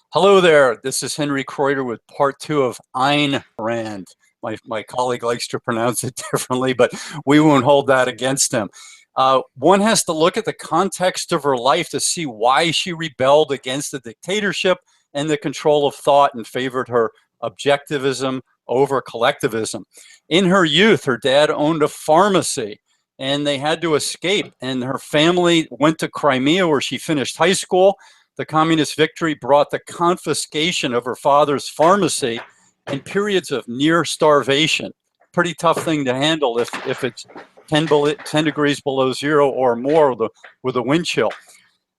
Hello there. This is Henry Kreuter with part 2 of Ayn Rand. My colleague likes to pronounce it differently, but we won't hold that against him. One has to look at the context of her life to see why she rebelled against the dictatorship and the control of thought and favored her objectivism over collectivism. In her youth, her dad owned a pharmacy and they had to escape, and her family went to Crimea where she finished high school. The communist victory brought the confiscation of her father's pharmacy and periods of near starvation. Pretty tough thing to handle if it's 10 degrees below zero or more with a wind chill.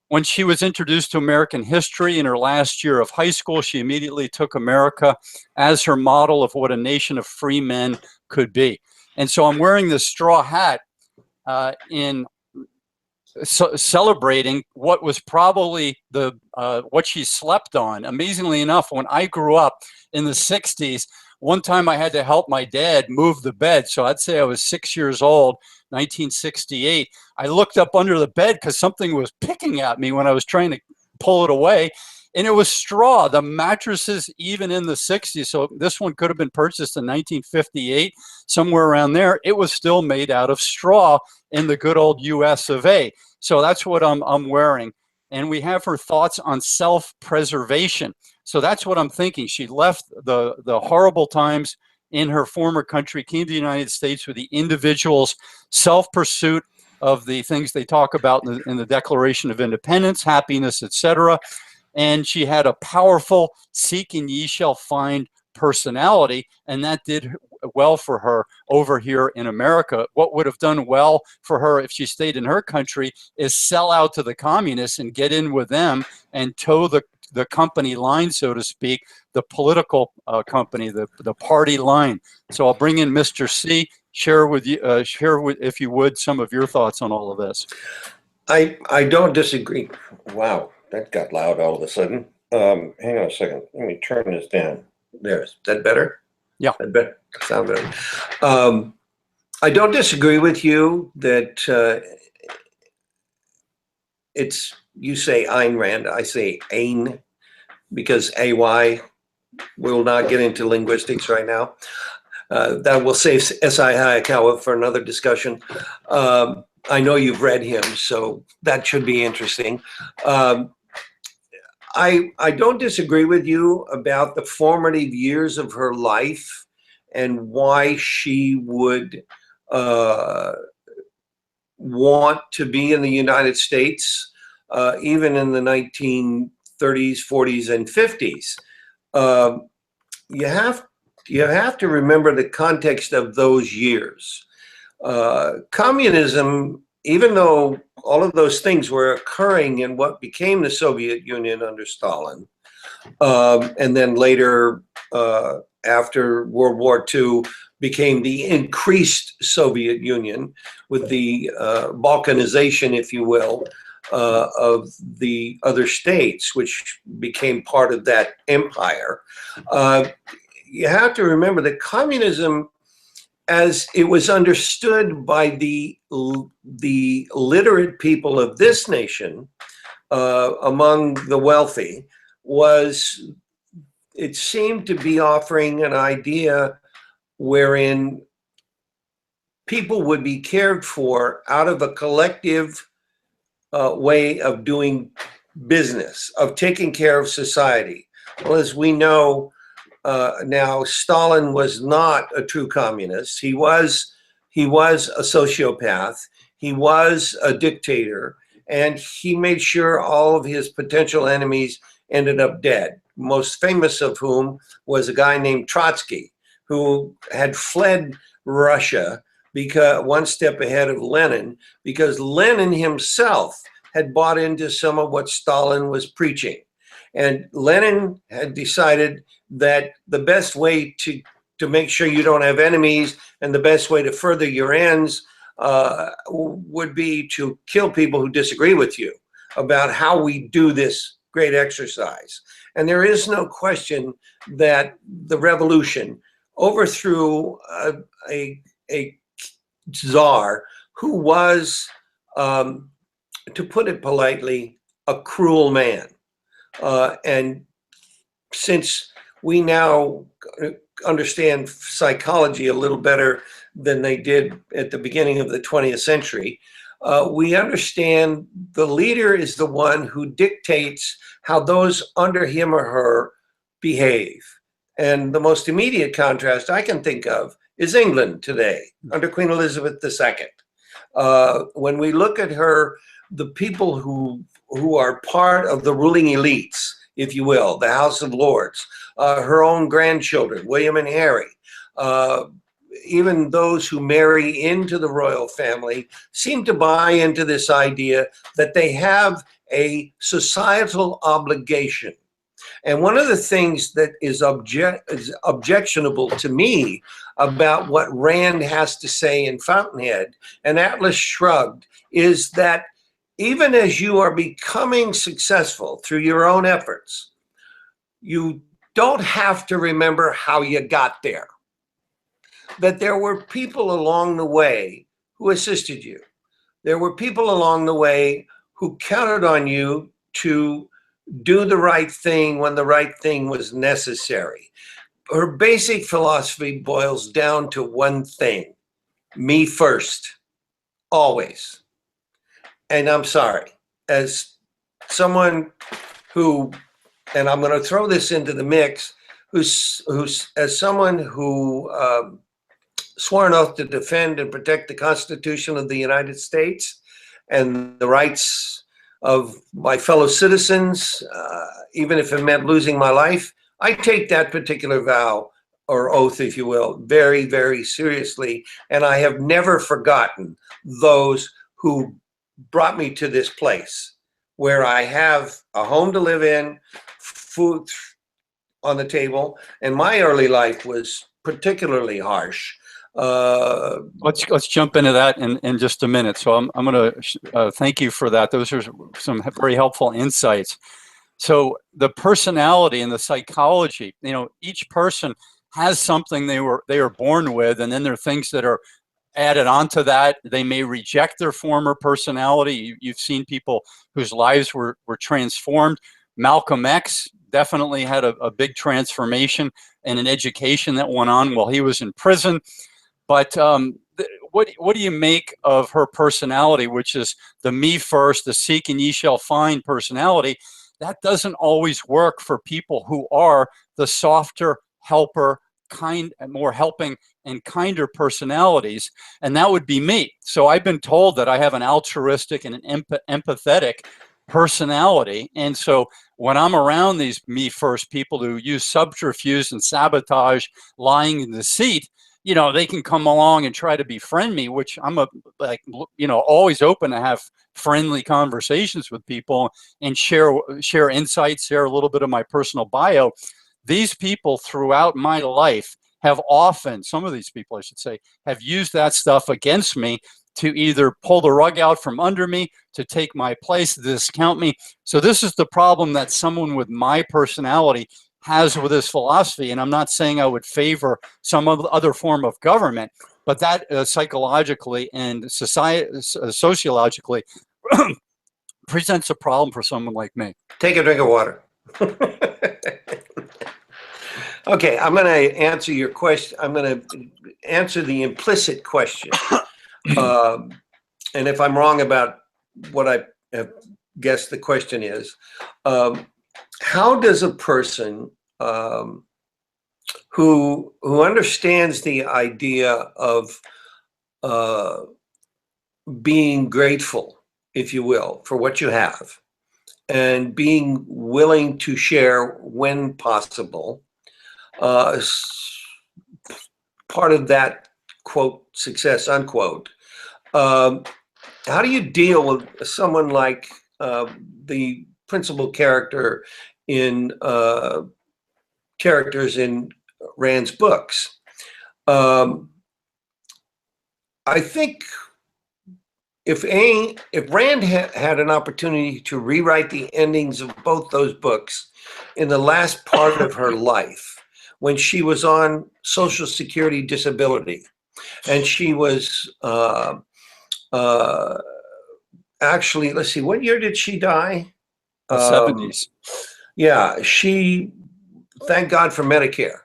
When she was introduced to American history in her last year of high school, she immediately took America as her model of what a nation of free men could be. And so I'm wearing this straw hat in celebrating what was probably the what she slept on. Amazingly enough, when I grew up in the 60s, one time I had to help my dad move the bed. So I'd say I was 6 years old, 1968. I looked up under the bed because something was picking at me when I was trying to pull it away. And it was straw, the mattresses even in the 60s. So this one could have been purchased in 1958, somewhere around there. It was still made out of straw in the good old US of A. So that's what I'm wearing. And we have her thoughts on self-preservation. So that's what I'm thinking. She left the horrible times in her former country, came to the United States with the individual's self-pursuit of the things they talk about in the Declaration of Independence, happiness, etc. And she had a powerful seek and ye shall find personality, and that did well for her over here in America. What would have done well for her if she stayed in her country is sell out to the communists and get in with them and toe the company line, so to speak, the political company, the party line. So I'll bring in Mr. C. Share with you, if you would, some of your thoughts on all of this. I don't disagree. Wow, that got loud all of a sudden. Hang on a second. Let me turn this down. There. Is that better? Yeah. That better. Sound better. I don't disagree with you that it's, you say Ayn Rand, I say Ayn, because AY, we'll not get into linguistics right now. That will save S.I. Hayakawa for another discussion. I know you've read him, so that should be interesting. I don't disagree with you about the formative years of her life and why she would want to be in the United States, even in the 1930s, 40s, and 50s. You have to remember the context of those years. Communism, even though all of those things were occurring in what became the Soviet Union under Stalin, and then later, after World War II, became the increased Soviet Union with the balkanization, if you will, of the other states, which became part of that empire. You have to remember that communism, as it was understood by the literate people of this nation, among the wealthy, it seemed to be offering an idea wherein people would be cared for out of a collective way of doing business, of taking care of society. Well, as we know, now, Stalin was not a true communist. He was a sociopath. He was a dictator, and he made sure all of his potential enemies ended up dead. Most famous of whom was a guy named Trotsky, who had fled Russia because one step ahead of Lenin, because Lenin himself had bought into some of what Stalin was preaching. And Lenin had decided that the best way to make sure you don't have enemies and the best way to further your ends would be to kill people who disagree with you about how we do this great exercise. And there is no question that the revolution overthrew a czar who was, to put it politely, a cruel man. And since we now understand psychology a little better than they did at the beginning of the 20th century, we understand the leader is the one who dictates how those under him or her behave. And the most immediate contrast I can think of is England today, under Queen Elizabeth II. When we look at her, the people who are part of the ruling elites, if you will, the House of Lords, her own grandchildren, William and Harry, even those who marry into the royal family seem to buy into this idea that they have a societal obligation. And one of the things that is objectionable to me about what Rand has to say in Fountainhead and Atlas Shrugged is that even as you are becoming successful through your own efforts, you don't have to remember how you got there. That there were people along the way who assisted you. There were people along the way who counted on you to do the right thing when the right thing was necessary. Her basic philosophy boils down to one thing: me first, always. And I'm sorry, as someone who, and I'm going to throw this into the mix, who's as someone who swore an oath to defend and protect the Constitution of the United States and the rights of my fellow citizens, even if it meant losing my life, I take that particular vow or oath, if you will, very, very seriously. And I have never forgotten those who brought me to this place where I have a home to live in, food on the table, and my early life was particularly harsh. Let's jump into that in just a minute. So I'm going to thank you for that. Those are some very helpful insights. So the personality and the psychology, each person has something they were born with, and then there are things that are added onto that. They may reject their former personality. You've seen people whose lives were transformed. Malcolm X definitely had a big transformation and an education that went on while he was in prison. But what do you make of her personality, which is the me first, the seek and ye shall find personality? That doesn't always work for people who are the softer, helper, more helping and kinder personalities, and that would be me. So I've been told that I have an altruistic and an empathetic personality, and so when I'm around these me first people who use subterfuge and sabotage, lying and deceit, they can come along and try to befriend me, which I'm always open to have friendly conversations with people and share insights, share a little bit of my personal bio. These people throughout my life have often, some of these people I should say, have used that stuff against me to either pull the rug out from under me, to take my place, to discount me. So this is the problem that someone with my personality has with this philosophy. And I'm not saying I would favor some other form of government, but that psychologically and sociologically presents a problem for someone like me. Take a drink of water. Okay, I'm going to answer your question. I'm going to answer the implicit question. And if I'm wrong about what I have guessed the question is, how does a person who understands the idea of being grateful, if you will, for what you have, and being willing to share when possible, part of that, quote, success, unquote, how do you deal with someone like the principal character in characters in Rand's books? I think if Rand had an opportunity to rewrite the endings of both those books in the last part of her life, when she was on Social Security disability, and she was actually, let's see, what year did she die? 70s. Yeah, thank God for Medicare.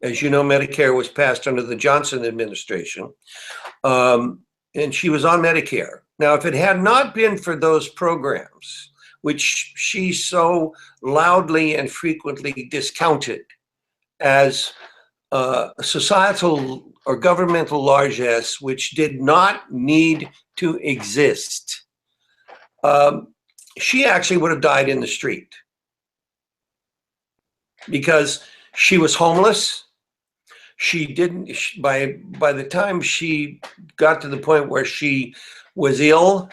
As you know, Medicare was passed under the Johnson administration, and she was on Medicare. Now, if it had not been for those programs, which she so loudly and frequently discounted as societal or governmental largesse, which did not need to exist, she actually would have died in the street, because she was homeless. She didn't, by the time she got to the point where she was ill,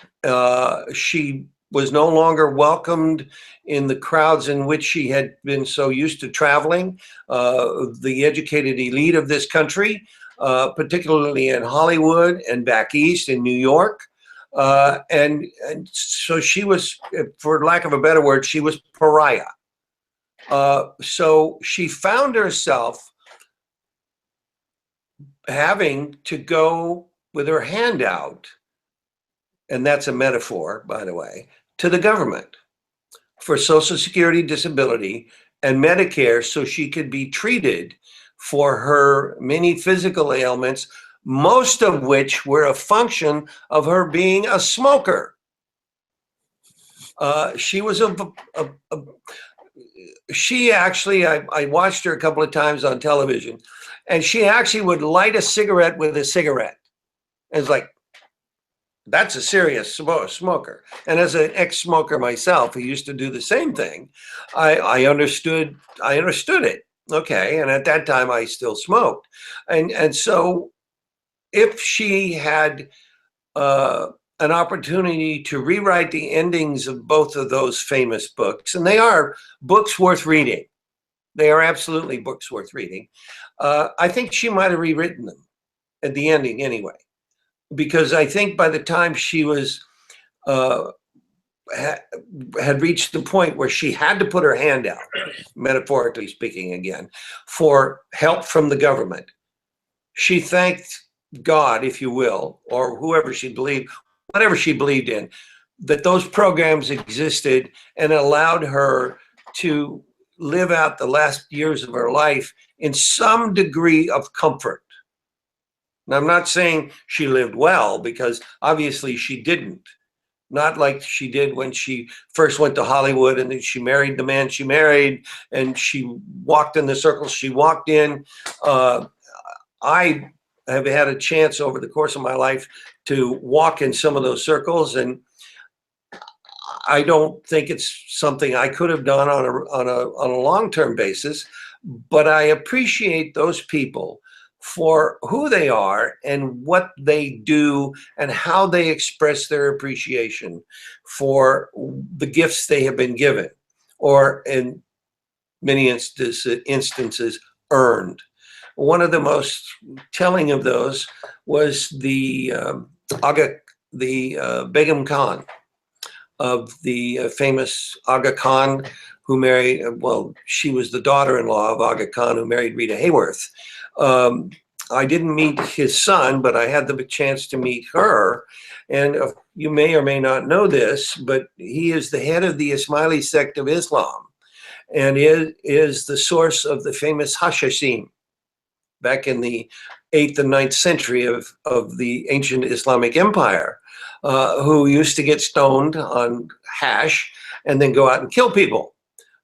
she was no longer welcomed in the crowds in which she had been so used to traveling. The educated elite of this country, particularly in Hollywood and back east in New York. And so she was, for lack of a better word, she was pariah. So she found herself having to go with her hand out, and that's a metaphor, by the way, to the government for Social Security, disability, and Medicare, so she could be treated for her many physical ailments, most of which were a function of her being a smoker. She was she actually, I watched her a couple of times on television, and she actually would light a cigarette with a cigarette. And it's like, that's a serious smoker. And as an ex-smoker myself, who used to do the same thing, I understood it. Okay, and at that time I still smoked. And so if she had an opportunity to rewrite the endings of both of those famous books, and they are books worth reading. They are absolutely books worth reading. I think she might have rewritten them at the ending anyway, because I think by the time she was had reached the point where she had to put her hand out, metaphorically speaking again, for help from the government, she thanked God, if you will, or whoever she believed, whatever she believed in, that those programs existed and allowed her to live out the last years of her life in some degree of comfort. Now, I'm not saying she lived well, because obviously she didn't. Not like she did when she first went to Hollywood and then she married the man she married and she walked in the circles she walked in. I have had a chance over the course of my life to walk in some of those circles, and I don't think it's something I could have done on a long-term basis, but I appreciate those people for who they are and what they do and how they express their appreciation for the gifts they have been given, or in many instances earned. One of the most telling of those was the Begum Khan, of the famous Aga Khan, who married, well, she was the daughter-in-law of Aga Khan, who married Rita Hayworth. I didn't meet his son, but I had the chance to meet her. And you may or may not know this, but he is the head of the Ismaili sect of Islam, and is the source of the famous Hashashim back in the 8th and 9th century of the ancient Islamic Empire, who used to get stoned on hash and then go out and kill people.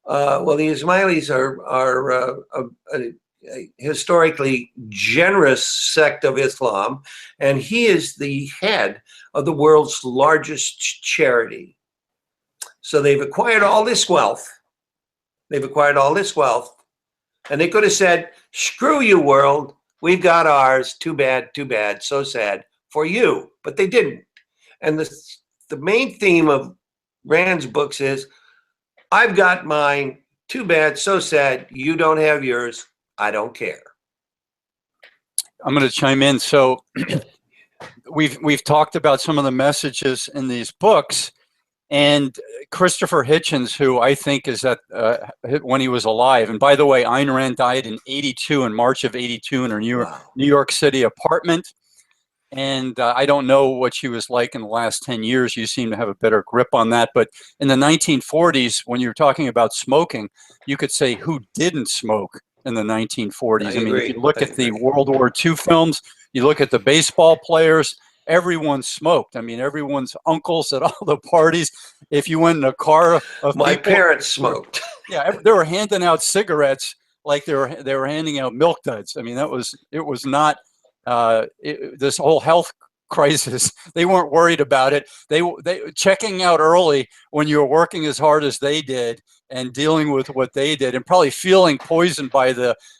Well, the Ismailis are a historically generous sect of Islam, and he is the head of the world's largest charity. So they've acquired all this wealth. They've acquired all this wealth, and they could have said, screw you, world. We've got ours. Too bad, so sad for you. But they didn't. And the main theme of Rand's books is, I've got mine. Too bad, so sad. You don't have yours. I don't care. I'm going to chime in. So we've talked about some of the messages in these books, and Christopher Hitchens, who I think is at when he was alive. And by the way, Ayn Rand died in '82, in March of '82, in her New York City apartment. And I don't know what she was like in the last 10 years. You seem to have a better grip on that. But in the 1940s, when you were talking about smoking, you could say who didn't smoke in the 1940s. I mean, if you look at the World War II films, you look at the baseball players, everyone smoked. I mean, everyone's uncles at all the parties. If you went in a car of my people, parents smoked. Yeah, they were handing out cigarettes like they were handing out milk duds. I mean, it was not this whole health crisis. They weren't worried about it. They checking out early when you were working as hard as they did and dealing with what they did and probably feeling poisoned by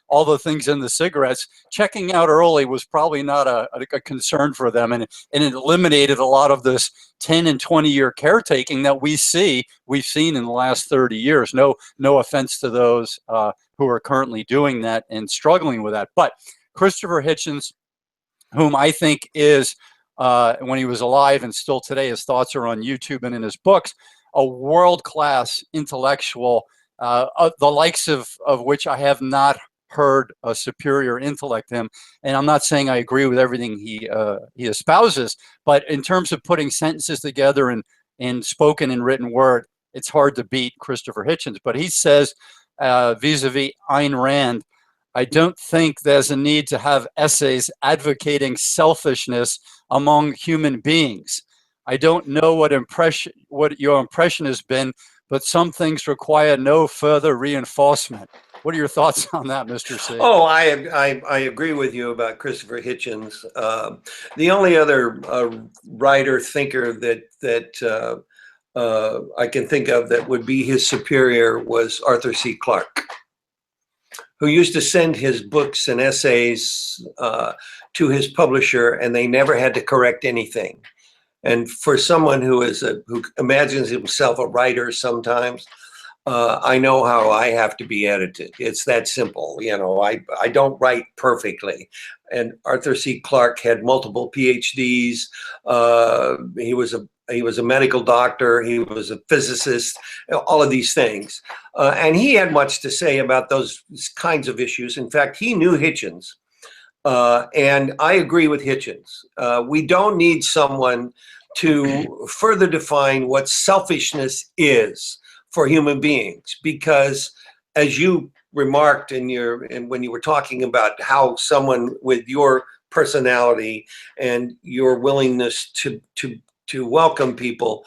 all the things in the cigarettes. Checking out early was probably not a concern for them, and it eliminated a lot of this 10 and 20-year caretaking that we've seen in the last 30 years. No offense to those who are currently doing that and struggling with that. But Christopher Hitchens, whom I think is, when he was alive and still today, his thoughts are on YouTube and in his books, a world-class intellectual, the likes of which I have not heard a superior intellect to him. And I'm not saying I agree with everything he espouses, but in terms of putting sentences together in spoken and written word, it's hard to beat Christopher Hitchens. But he says, vis-a-vis Ayn Rand, I don't think there's a need to have essays advocating selfishness among human beings. I don't know what your impression has been, but some things require no further reinforcement. What are your thoughts on that, Mr. C? Oh, I agree with you about Christopher Hitchens. The only other writer, thinker that I can think of that would be his superior was Arthur C. Clarke, who used to send his books and essays to his publisher, and they never had to correct anything. And for someone who imagines himself a writer sometimes, I know how I have to be edited. It's that simple. You know, I don't write perfectly. And Arthur C. Clarke had multiple PhDs. He was a medical doctor. He was a physicist, all of these things. And he had much to say about those kinds of issues. In fact, he knew Hitchens. And I agree with Hitchens. We don't need someone to further define what selfishness is for human beings, because as you remarked when you were talking about how someone with your personality and your willingness to welcome people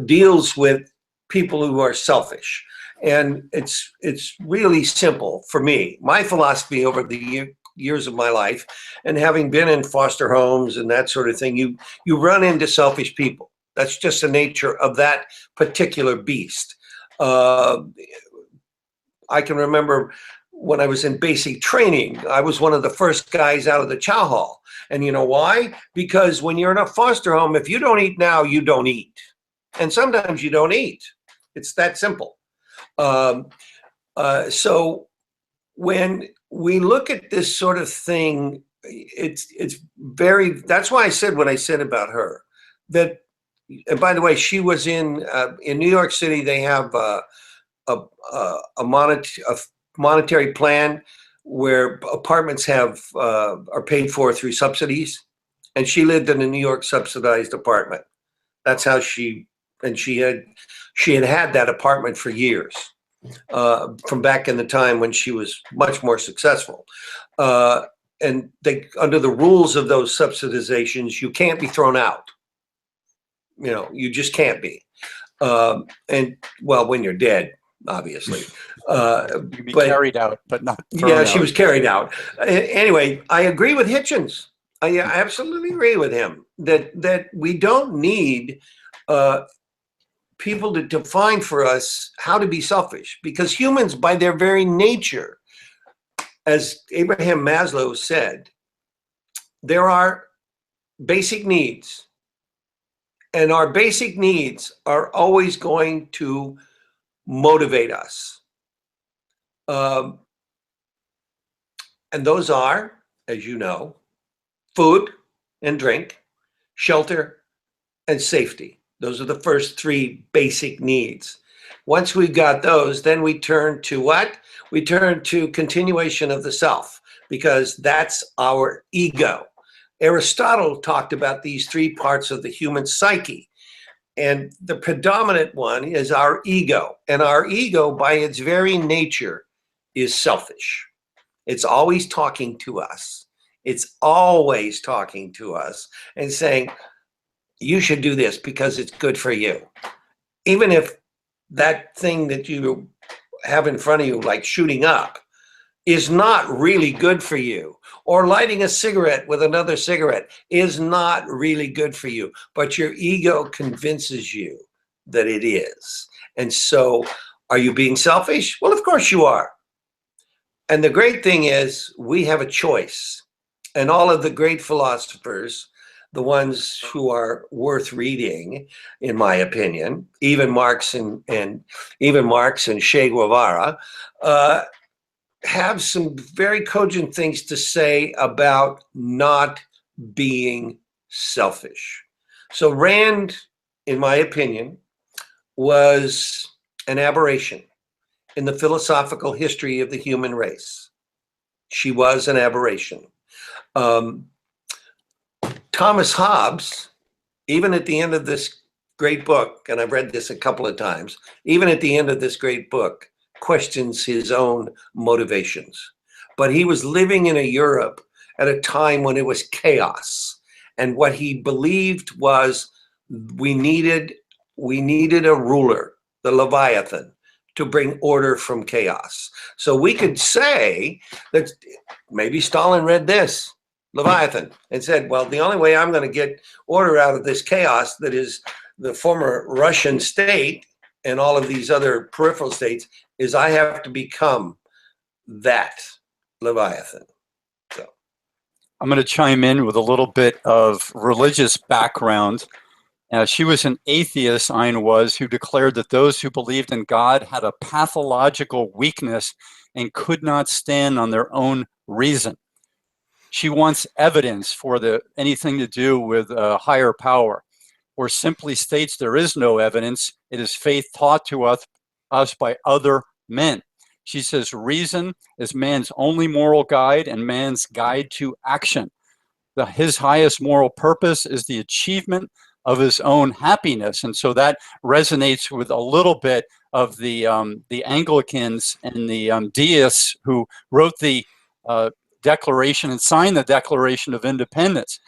deals with people who are selfish. And it's really simple for me. My philosophy over the years of my life, and having been in foster homes and that sort of thing, you run into selfish people. That's just the nature of that particular beast. I can remember when I was in basic training, I was one of the first guys out of the chow hall. And you know why? Because when you're in a foster home, if you don't eat now, you don't eat. And sometimes you don't eat. It's that simple. So when we look at this sort of thing, that's why I said what I said about her. That, and by the way, she was in New York City. They have a monetary plan where apartments are paid for through subsidies, and she lived in a New York subsidized apartment. That's how she had that apartment for years, from back in the time when she was much more successful. And under the rules of those subsidizations, you can't be thrown out. You know, you just can't be. And well, when you're dead, obviously. You can be carried out, but not thrown out. She was carried out. Anyway, I agree with Hitchens. I absolutely agree with him that we don't need people to define for us how to be selfish, because humans, by their very nature, as Abraham Maslow said, there are basic needs. And our basic needs are always going to motivate us. And those are, as you know, food and drink, shelter, and safety. Those are the first three basic needs. Once we've got those, then we turn to what? We turn to continuation of the self, because that's our ego. Aristotle talked about these three parts of the human psyche. And the predominant one is our ego. And our ego, by its very nature, is selfish. It's always talking to us. It's always talking to us and saying, you should do this because it's good for you. Even if that thing that you have in front of you, like shooting up, is not really good for you, or lighting a cigarette with another cigarette is not really good for you, but your ego convinces you that it is. And so, are you being selfish? Well, of course you are. And the great thing is we have a choice. And all of the great philosophers, the ones who are worth reading, in my opinion, even Marx and Che Guevara, have some very cogent things to say about not being selfish. So Rand, in my opinion, was an aberration in the philosophical history of the human race. She was an aberration. Thomas Hobbes, even at the end of this great book, and I've read this a couple of times, even at the end of this great book, questions his own motivations. But he was living in a Europe at a time when it was chaos. And what he believed was we needed a ruler, the Leviathan, to bring order from chaos. So we could say that maybe Stalin read this, Leviathan, and said, well, the only way I'm going to get order out of this chaos that is the former Russian state and all of these other peripheral states is I have to become that Leviathan. So I'm going to chime in with a little bit of religious background. She was an atheist, Ayn was, who declared that those who believed in God had a pathological weakness and could not stand on their own reason. She wants evidence for anything to do with a higher power, or simply states there is no evidence. It is faith taught to us by other men. She says reason is man's only moral guide and man's guide to action. His highest moral purpose is the achievement of his own happiness. And so that resonates with a little bit of the Anglicans and the deists who wrote the Declaration and signed the Declaration of Independence.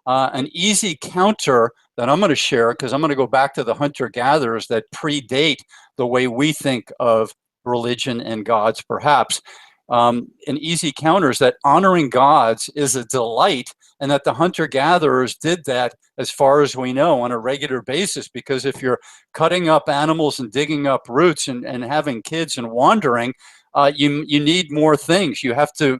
An easy counter that I'm going to share, because I'm going to go back to the hunter-gatherers that predate the way we think of religion and gods, perhaps. An easy counter is that honoring gods is a delight, and that the hunter-gatherers did that, as far as we know, on a regular basis, because if you're cutting up animals and digging up roots and having kids and wandering, you need more things. You have to,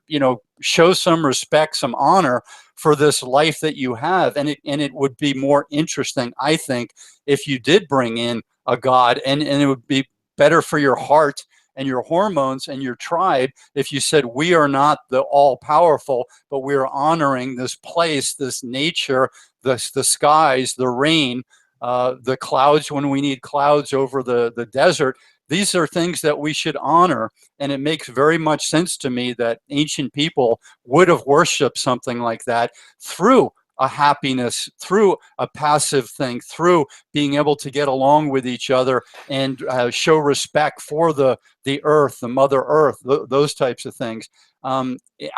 show some respect, some honor for this life that you have. And it would be more interesting, I think, if you did bring in a god, and it would be better for your heart and your hormones and your tribe if you said, we are not the all-powerful, but we are honoring this place, this nature, the skies, the rain, the clouds when we need clouds over the desert. These are things that we should honor, and it makes very much sense to me that ancient people would have worshipped something like that through a happiness, through a passive thing, through being able to get along with each other and show respect for the earth, the Mother Earth, those types of things.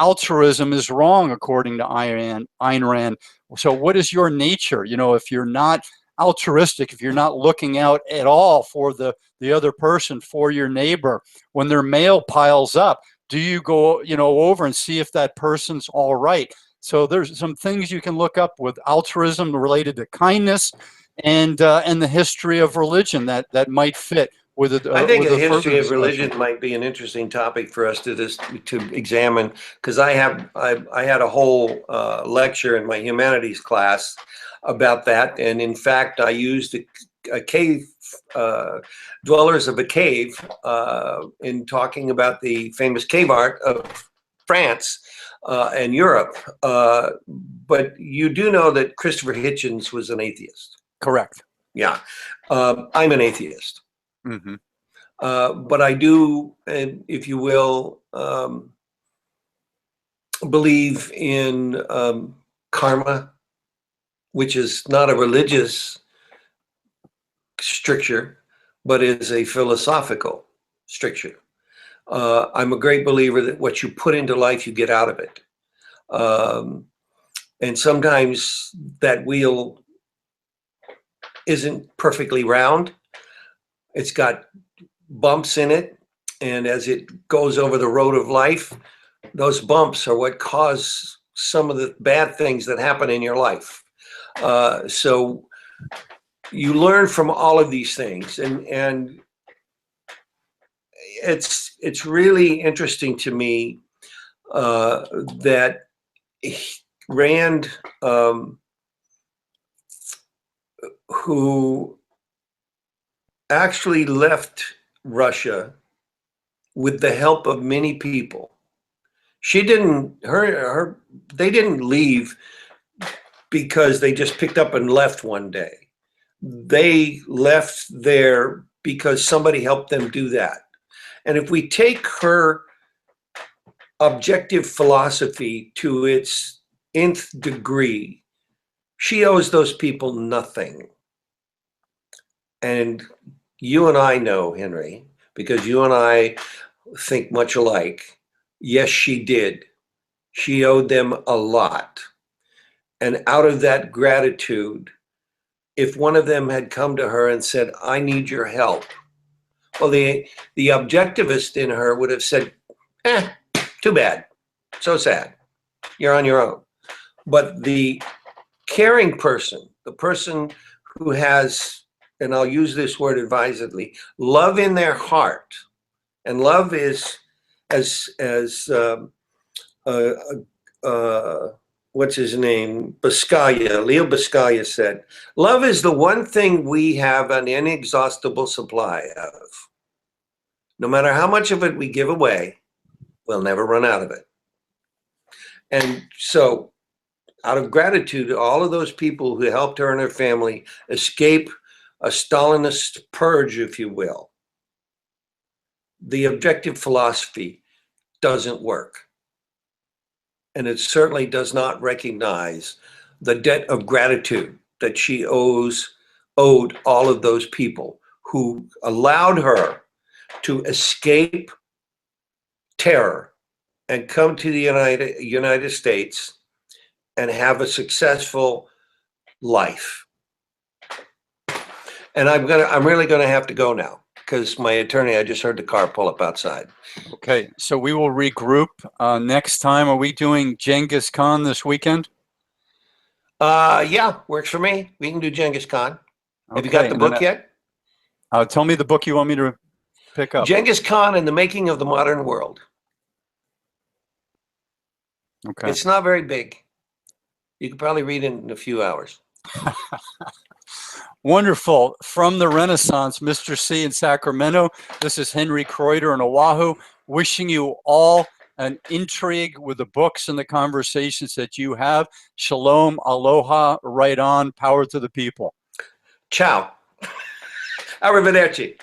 Altruism is wrong, according to Ayn Rand. So what is your nature? If you're not altruistic, if you're not looking out at all for the other person, for your neighbor, when their mail piles up, do you go over and see if that person's all right? So there's some things you can look up with altruism related to kindness and the history of religion that might fit with it. I think a history of religion might be an interesting topic for us to examine, because I had a whole lecture in my humanities class about that, and in fact I used a cave dwellers of a cave in talking about the famous cave art of France and Europe. But you do know that Christopher Hitchens was an atheist. Correct. Yeah. I'm an atheist. Mm-hmm. But I do, if you will, believe in karma, which is not a religious stricture, but is a philosophical stricture. I'm a great believer that what you put into life, you get out of it. And sometimes that wheel isn't perfectly round. It's got bumps in it. And as it goes over the road of life, those bumps are what cause some of the bad things that happen in your life. So you learn from all of these things. And it's really interesting to me that Rand, who actually left Russia with the help of many people. She didn't, they didn't leave because they just picked up and left one day. They left there because somebody helped them do that. And if we take her objective philosophy to its nth degree, she owes those people nothing. And you and I know, Henry, because you and I think much alike. Yes, she did. She owed them a lot. And out of that gratitude, if one of them had come to her and said, I need your help, well, the objectivist in her would have said, too bad, so sad, you're on your own. But the caring person, the person who has, and I'll use this word advisedly, love in their heart, and love is, as what's his name, Leo Baskaya said, love is the one thing we have an inexhaustible supply of. No matter how much of it we give away, we'll never run out of it. And so, out of gratitude to all of those people who helped her and her family escape a Stalinist purge, if you will, the objective philosophy doesn't work. And it certainly does not recognize the debt of gratitude that she owed all of those people who allowed her to escape terror and come to the United States and have a successful life. And I'm really gonna have to go now because my attorney, I just heard the car pull up outside. Okay, so we will regroup next time. Are we doing Genghis Khan this weekend? Yeah, works for me. We can do Genghis Khan. Have you got the book yet? Tell me the book you want me to pick up. Genghis Khan and the Making of the Modern World. Okay. It's not very big. You could probably read it in a few hours. Wonderful. From the Renaissance, Mr. C in Sacramento. This is Henry Kreuter in Oahu, wishing you all an intrigue with the books and the conversations that you have. Shalom, aloha, right on, power to the people. Ciao. Arrivederci.